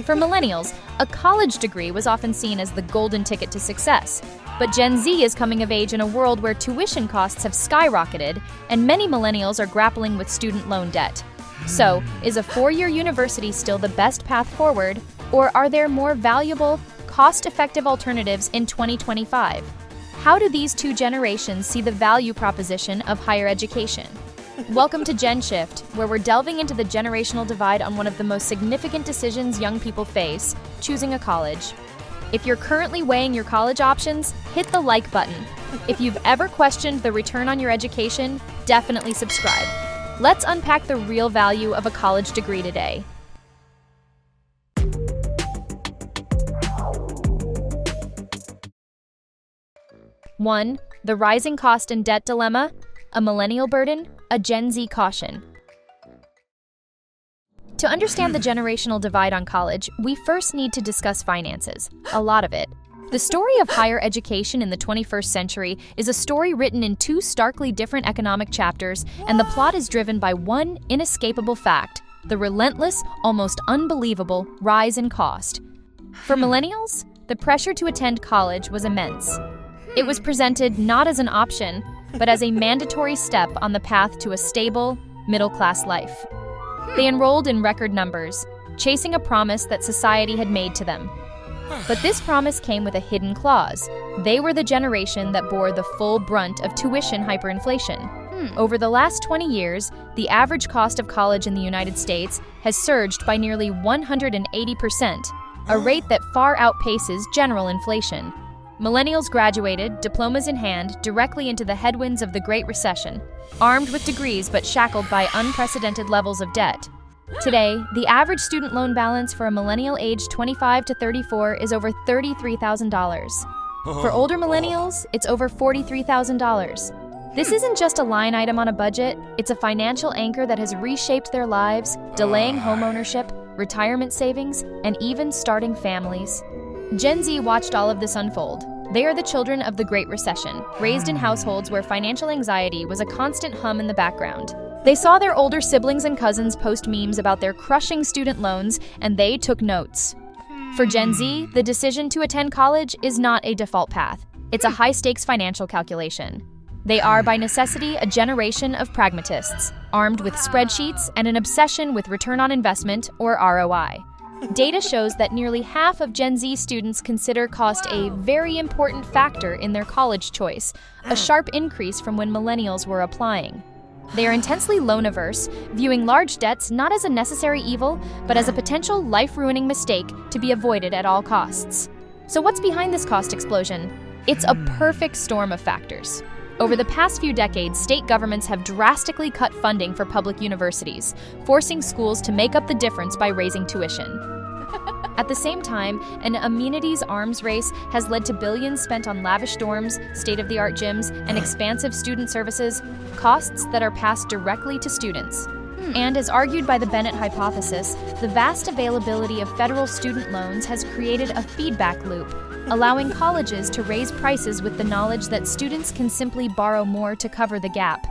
For millennials, a college degree was often seen as the golden ticket to success. But Gen Z is coming of age in a world where tuition costs have skyrocketed, and many millennials are grappling with student loan debt. So, is a four-year university still the best path forward, or are there more valuable, cost-effective alternatives in 2025? How do these two generations see the value proposition of higher education? Welcome to GENSHIFT, where we're delving into the generational divide on one of the most significant decisions young people face, choosing a college. If you're currently weighing your college options, hit the like button. If you've ever questioned the return on your education, definitely subscribe. Let's unpack the real value of a college degree today. 1. The rising cost and debt dilemma, a millennial burden, a Gen Z caution. To understand the generational divide on college, we first need to discuss finances, a lot of it. The story of higher education in the 21st century is a story written in two starkly different economic chapters, and the plot is driven by one inescapable fact: the relentless, almost unbelievable rise in cost. For millennials, the pressure to attend college was immense. It was presented not as an option, but as a mandatory step on the path to a stable, middle-class life. They enrolled in record numbers, chasing a promise that society had made to them. But this promise came with a hidden clause. They were the generation that bore the full brunt of tuition hyperinflation. Over the last 20 years, the average cost of college in the United States has surged by nearly 180%, a rate that far outpaces general inflation. Millennials graduated, diplomas in hand, directly into the headwinds of the Great Recession, armed with degrees but shackled by unprecedented levels of debt. Today, the average student loan balance for a millennial aged 25 to 34 is over $33,000. For older millennials, it's over $43,000. This isn't just a line item on a budget, it's a financial anchor that has reshaped their lives, delaying homeownership, retirement savings, and even starting families. Gen Z watched all of this unfold. They are the children of the Great Recession, raised in households where financial anxiety was a constant hum in the background. They saw their older siblings and cousins post memes about their crushing student loans, and they took notes. For Gen Z, the decision to attend college is not a default path. It's a high-stakes financial calculation. They are, by necessity, a generation of pragmatists, armed with spreadsheets and an obsession with return on investment, or ROI. Data shows that nearly half of Gen Z students consider cost a very important factor in their college choice, a sharp increase from when millennials were applying. They are intensely loan-averse, viewing large debts not as a necessary evil, but as a potential life-ruining mistake to be avoided at all costs. So what's behind this cost explosion? It's a perfect storm of factors. Over the past few decades, state governments have drastically cut funding for public universities, forcing schools to make up the difference by raising tuition. At the same time, an amenities arms race has led to billions spent on lavish dorms, state-of-the-art gyms, and expansive student services, costs that are passed directly to students. And as argued by the Bennett hypothesis, the vast availability of federal student loans has created a feedback loop, allowing colleges to raise prices with the knowledge that students can simply borrow more to cover the gap.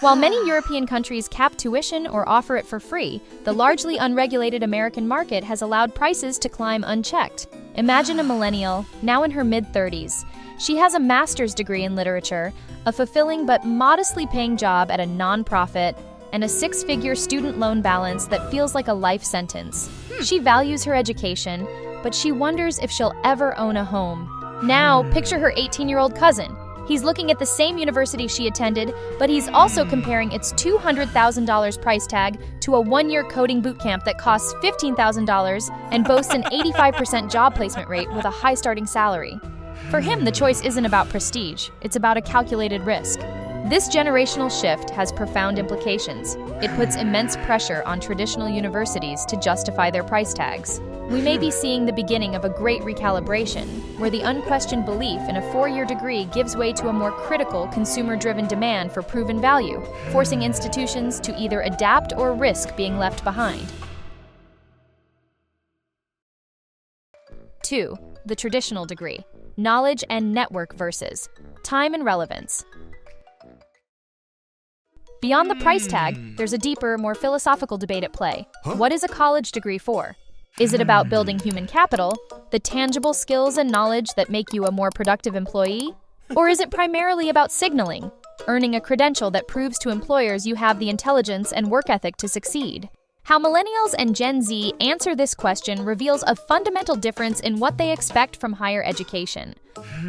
While many European countries cap tuition or offer it for free, the largely unregulated American market has allowed prices to climb unchecked. Imagine a millennial, now in her mid-30s. She has a master's degree in literature, a fulfilling but modestly paying job at a nonprofit, and a six-figure student loan balance that feels like a life sentence. She values her education, but she wonders if she'll ever own a home. Now, picture her 18-year-old cousin. He's looking at the same university she attended, but he's also comparing its $200,000 price tag to a one-year coding bootcamp that costs $15,000 and boasts an 85% job placement rate with a high starting salary. For him, the choice isn't about prestige, it's about a calculated risk. This generational shift has profound implications. It puts immense pressure on traditional universities to justify their price tags. We may be seeing the beginning of a great recalibration, where the unquestioned belief in a four-year degree gives way to a more critical, consumer-driven demand for proven value, forcing institutions to either adapt or risk being left behind. 2. The traditional degree: knowledge and network versus time and relevance. Beyond the price tag, there's a deeper, more philosophical debate at play. What is a college degree for? Is it about building human capital, the tangible skills and knowledge that make you a more productive employee? Or is it primarily about signaling, earning a credential that proves to employers you have the intelligence and work ethic to succeed? How Millennials and Gen Z answer this question reveals a fundamental difference in what they expect from higher education.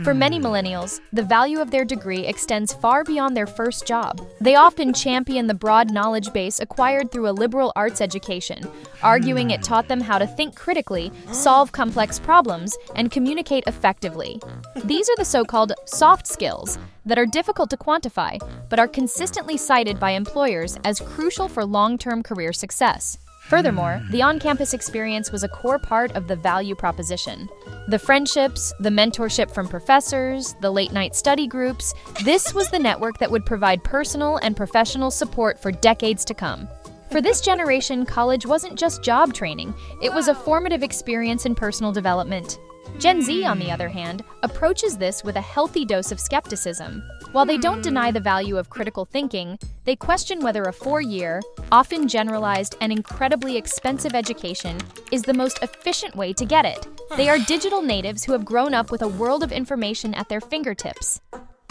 For many Millennials, the value of their degree extends far beyond their first job. They often champion the broad knowledge base acquired through a liberal arts education, arguing it taught them how to think critically, solve complex problems, and communicate effectively. These are the so-called soft skills that are difficult to quantify, but are consistently cited by employers as crucial for long-term career success. Furthermore, the on-campus experience was a core part of the value proposition. The friendships, the mentorship from professors, the late-night study groups, this was the network that would provide personal and professional support for decades to come. For this generation, college wasn't just job training, it was a formative experience in personal development. Gen Z, on the other hand, approaches this with a healthy dose of skepticism. While they don't deny the value of critical thinking, they question whether a 4-year, often generalized and incredibly expensive education is the most efficient way to get it. They are digital natives who have grown up with a world of information at their fingertips.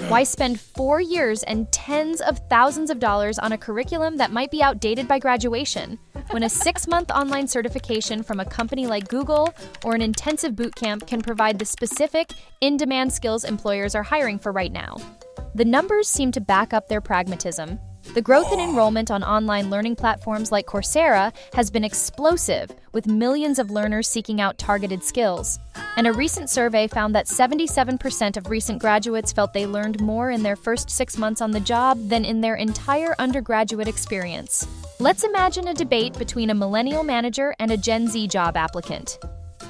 Why spend 4 years and tens of thousands of dollars on a curriculum that might be outdated by graduation, when a 6-month online certification from a company like Google or an intensive bootcamp can provide the specific, in-demand skills employers are hiring for right now? The numbers seem to back up their pragmatism. The growth in enrollment on online learning platforms like Coursera has been explosive, with millions of learners seeking out targeted skills. And a recent survey found that 77% of recent graduates felt they learned more in their first 6 months on the job than in their entire undergraduate experience. Let's imagine a debate between a Millennial manager and a Gen Z job applicant.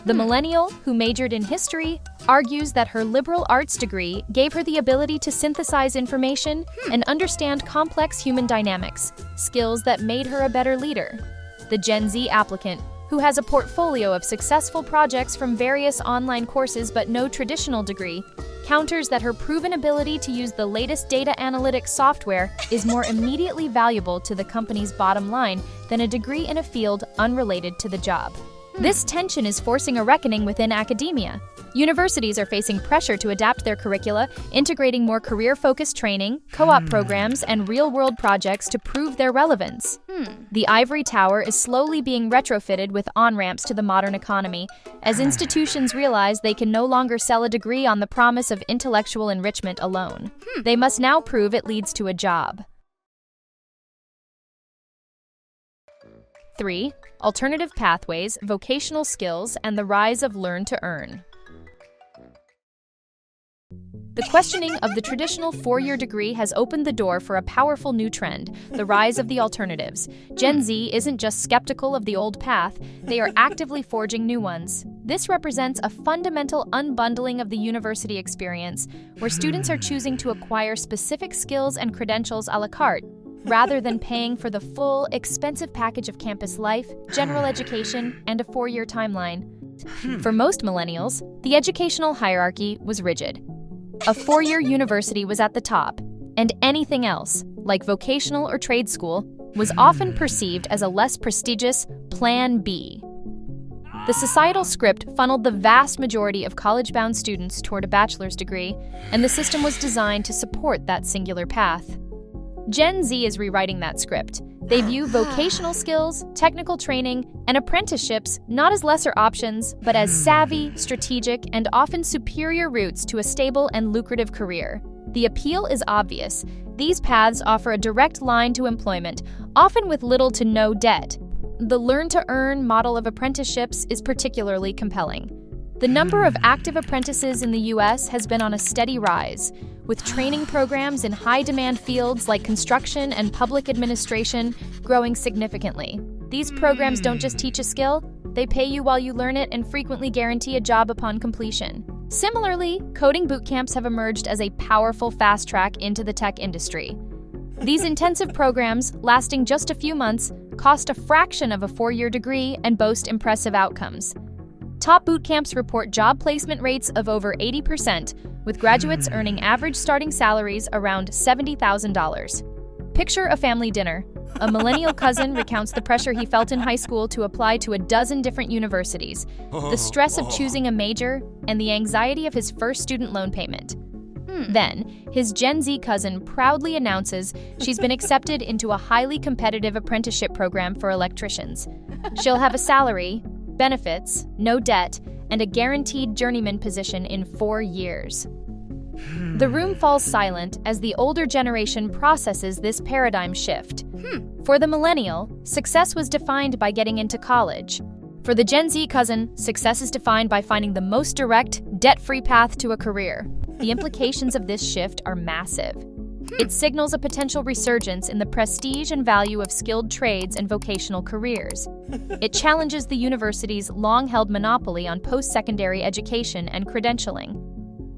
The Millennial, who majored in history, argues that her liberal arts degree gave her the ability to synthesize information and understand complex human dynamics, skills that made her a better leader. The Gen Z applicant, who has a portfolio of successful projects from various online courses but no traditional degree, counters that her proven ability to use the latest data analytics software is more immediately valuable to the company's bottom line than a degree in a field unrelated to the job. This tension is forcing a reckoning within academia. Universities are facing pressure to adapt their curricula, integrating more career-focused training, co-op programs, and real-world projects to prove their relevance. The ivory tower is slowly being retrofitted with on-ramps to the modern economy, as institutions realize they can no longer sell a degree on the promise of intellectual enrichment alone. They must now prove it leads to a job. 3. Alternative pathways, vocational skills, and the rise of learn to earn. The questioning of the traditional 4-year degree has opened the door for a powerful new trend, the rise of the alternatives. Gen Z isn't just skeptical of the old path, they are actively forging new ones. This represents a fundamental unbundling of the university experience, where students are choosing to acquire specific skills and credentials a la carte, rather than paying for the full, expensive package of campus life, general education, and a 4-year timeline. For most Millennials, the educational hierarchy was rigid. A 4-year university was at the top, and anything else, like vocational or trade school, was often perceived as a less prestigious Plan B. The societal script funneled the vast majority of college-bound students toward a bachelor's degree, and the system was designed to support that singular path. Gen Z is rewriting that script. They view vocational skills, technical training, and apprenticeships not as lesser options, but as savvy, strategic, and often superior routes to a stable and lucrative career. The appeal is obvious. These paths offer a direct line to employment, often with little to no debt. The learn-to-earn model of apprenticeships is particularly compelling. The number of active apprentices in the U.S. has been on a steady rise, with training programs in high-demand fields like construction and public administration growing significantly. These programs don't just teach a skill, they pay you while you learn it and frequently guarantee a job upon completion. Similarly, coding bootcamps have emerged as a powerful fast track into the tech industry. These intensive programs, lasting just a few months, cost a fraction of a 4-year degree and boast impressive outcomes. Top bootcamps report job placement rates of over 80%, with graduates earning average starting salaries around $70,000. Picture a family dinner. A millennial cousin recounts the pressure he felt in high school to apply to a dozen different universities, the stress of choosing a major, and the anxiety of his first student loan payment. Then, his Gen Z cousin proudly announces she's been accepted into a highly competitive apprenticeship program for electricians. She'll have a salary, benefits, no debt, and a guaranteed journeyman position in 4 years. The room falls silent as the older generation processes this paradigm shift. For the millennial, success was defined by getting into college. For the Gen Z cousin, success is defined by finding the most direct, debt-free path to a career. The implications of this shift are massive. It signals a potential resurgence in the prestige and value of skilled trades and vocational careers. It challenges the university's long-held monopoly on post-secondary education and credentialing.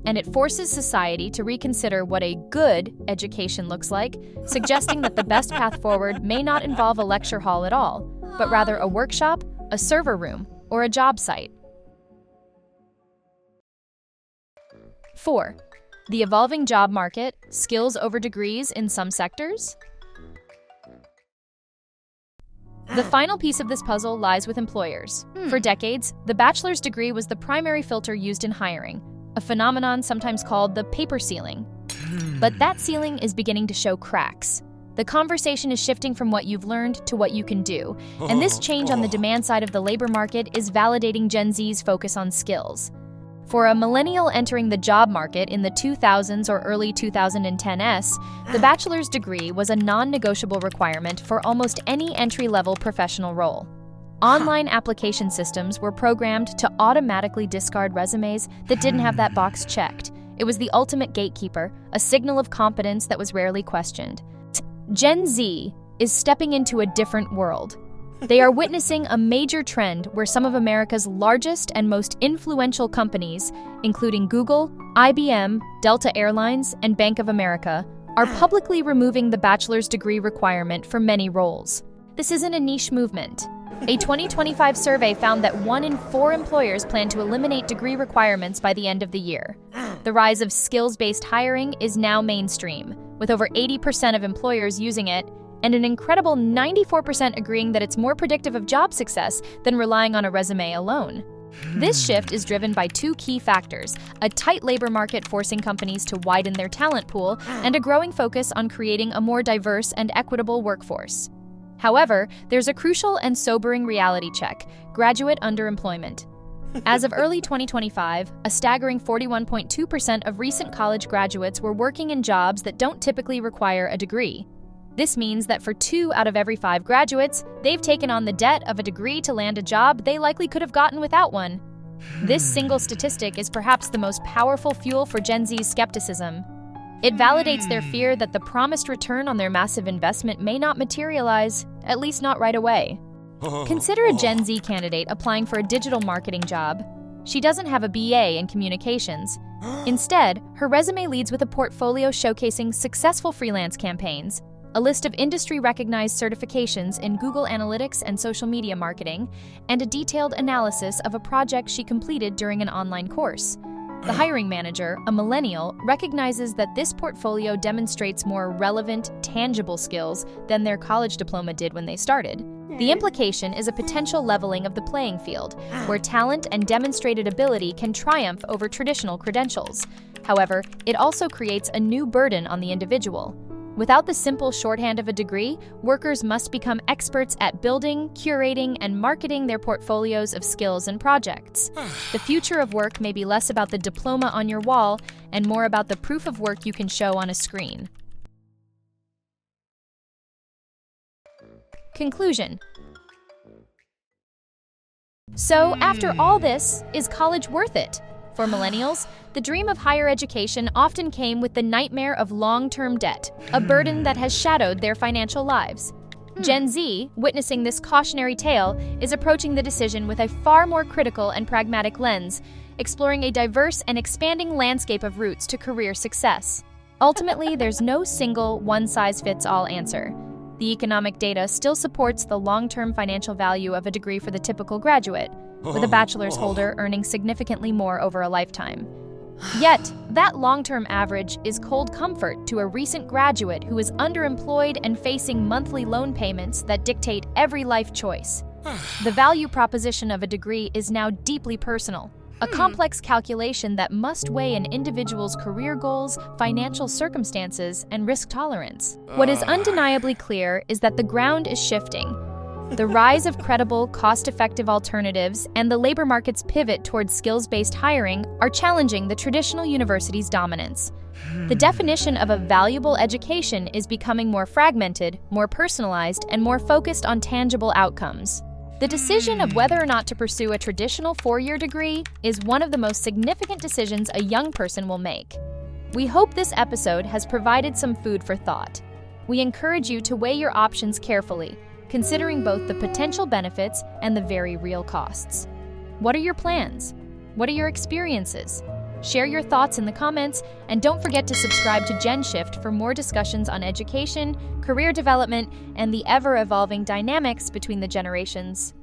And it forces society to reconsider what a good education looks like, suggesting that the best path forward may not involve a lecture hall at all, but rather a workshop, a server room, or a job site. 4. The evolving job market, skills over degrees in some sectors? The final piece of this puzzle lies with employers. For decades, the bachelor's degree was the primary filter used in hiring, a phenomenon sometimes called the paper ceiling. But that ceiling is beginning to show cracks. The conversation is shifting from what you've learned to what you can do, and this change on the demand side of the labor market is validating Gen Z's focus on skills. For a millennial entering the job market in the 2000s or early 2010s, the bachelor's degree was a non-negotiable requirement for almost any entry-level professional role. Online application systems were programmed to automatically discard resumes that didn't have that box checked. It was the ultimate gatekeeper, a signal of competence that was rarely questioned. Gen Z is stepping into a different world. They are witnessing a major trend where some of America's largest and most influential companies, including Google, IBM, Delta Airlines, and Bank of America, are publicly removing the bachelor's degree requirement for many roles. This isn't a niche movement. A 2025 survey found that 1 in 4 employers plan to eliminate degree requirements by the end of the year. The rise of skills-based hiring is now mainstream, with over 80% of employers using it, and an incredible 94% agreeing that it's more predictive of job success than relying on a resume alone. This shift is driven by 2 key factors: a tight labor market forcing companies to widen their talent pool, and a growing focus on creating a more diverse and equitable workforce. However, there's a crucial and sobering reality check: graduate underemployment. As of early 2025, a staggering 41.2% of recent college graduates were working in jobs that don't typically require a degree. This means that for 2 out of every 5 graduates, they've taken on the debt of a degree to land a job they likely could have gotten without one. This single statistic is perhaps the most powerful fuel for Gen Z's skepticism. It validates their fear that the promised return on their massive investment may not materialize, at least not right away. Consider a Gen Z candidate applying for a digital marketing job. She doesn't have a BA in communications. Instead, her resume leads with a portfolio showcasing successful freelance campaigns, a list of industry-recognized certifications in Google Analytics and social media marketing, and a detailed analysis of a project she completed during an online course. The hiring manager, a millennial, recognizes that this portfolio demonstrates more relevant, tangible skills than their college diploma did when they started. The implication is a potential leveling of the playing field, where talent and demonstrated ability can triumph over traditional credentials. However, it also creates a new burden on the individual. Without the simple shorthand of a degree, workers must become experts at building, curating, and marketing their portfolios of skills and projects. The future of work may be less about the diploma on your wall and more about the proof of work you can show on a screen. Conclusion. So, after all this, is college worth it? For millennials, the dream of higher education often came with the nightmare of long-term debt, a burden that has shadowed their financial lives. Gen Z, witnessing this cautionary tale, is approaching the decision with a far more critical and pragmatic lens, exploring a diverse and expanding landscape of routes to career success. Ultimately, there's no single, one-size-fits-all answer. The economic data still supports the long-term financial value of a degree for the typical graduate, with a bachelor's holder earning significantly more over a lifetime. Yet, that long-term average is cold comfort to a recent graduate who is underemployed and facing monthly loan payments that dictate every life choice. The value proposition of a degree is now deeply personal, a complex calculation that must weigh an individual's career goals, financial circumstances, and risk tolerance. What is undeniably clear is that the ground is shifting. The rise of credible, cost-effective alternatives and the labor market's pivot towards skills-based hiring are challenging the traditional university's dominance. The definition of a valuable education is becoming more fragmented, more personalized, and more focused on tangible outcomes. The decision of whether or not to pursue a traditional four-year degree is one of the most significant decisions a young person will make. We hope this episode has provided some food for thought. We encourage you to weigh your options carefully, considering both the potential benefits and the very real costs. What are your plans? What are your experiences? Share your thoughts in the comments, and don't forget to subscribe to GenShift for more discussions on education, career development, and the ever-evolving dynamics between the generations.